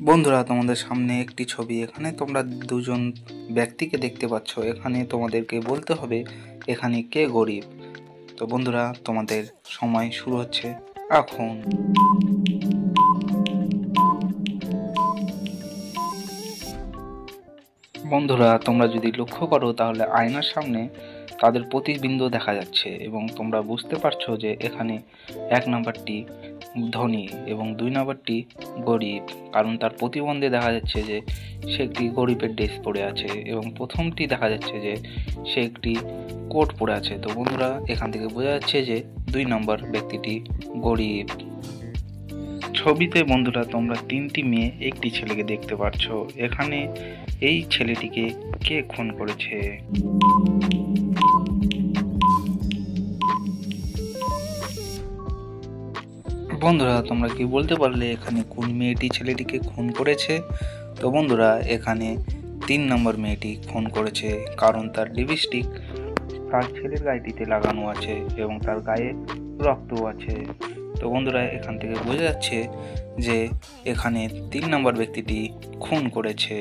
বন্ধুরা, তোমাদের সামনে একটি ছবি। এখানে তোমরা দুজন ব্যক্তিকে দেখতে পাচ্ছ। এখানে তোমাদেরকে বলতে হবে এখানে কে গরিব। তো বন্ধুরা, তোমাদের সময় শুরু হচ্ছে এখন। বন্ধুরা, তোমরা যদি লক্ষ্য করো তাহলে আয়নার সামনে তাদের প্রতিবিম্ব দেখা যাচ্ছে এবং তোমরা বুঝতে পারছো যে এখানে 1 নাম্বারটি ধনী এবং 2 নাম্বারটি গরিব, কারণ তার প্রতিবন্ধে দেখা যাচ্ছে যে সে একটি গরিবের ড্রেস পরে আছে এবং প্রথমটি দেখা যাচ্ছে যে সে একটি কোট পরে আছে। তো বন্ধুরা, এখান থেকে বোঝা যাচ্ছে যে 2 নম্বর ব্যক্তিটি গরিব। ছবিতে বন্ধুরা তোমরা 3টি মেয়ে একটি ছেলেকে দেখতে পাচ্ছ। এখানে এই ছেলেটিকে কে খুন করেছে? বন্ধুরা, তোমরা কি বলতে পারলে এখানে কোন মেয়েটি ছেলেটিকে খুন করেছে? তো বন্ধুরা, এখানে 3 নম্বর মেয়েটি খুন করেছে, কারণ তার লিপস্টিক তার ছেলের গায়েটিতে লাগানো আছে এবং তার গায়ে রক্তও আছে। তো বন্ধুরা, এখান থেকে বোঝা যাচ্ছে যে এখানে 3 নম্বর ব্যক্তিটি খুন করেছে।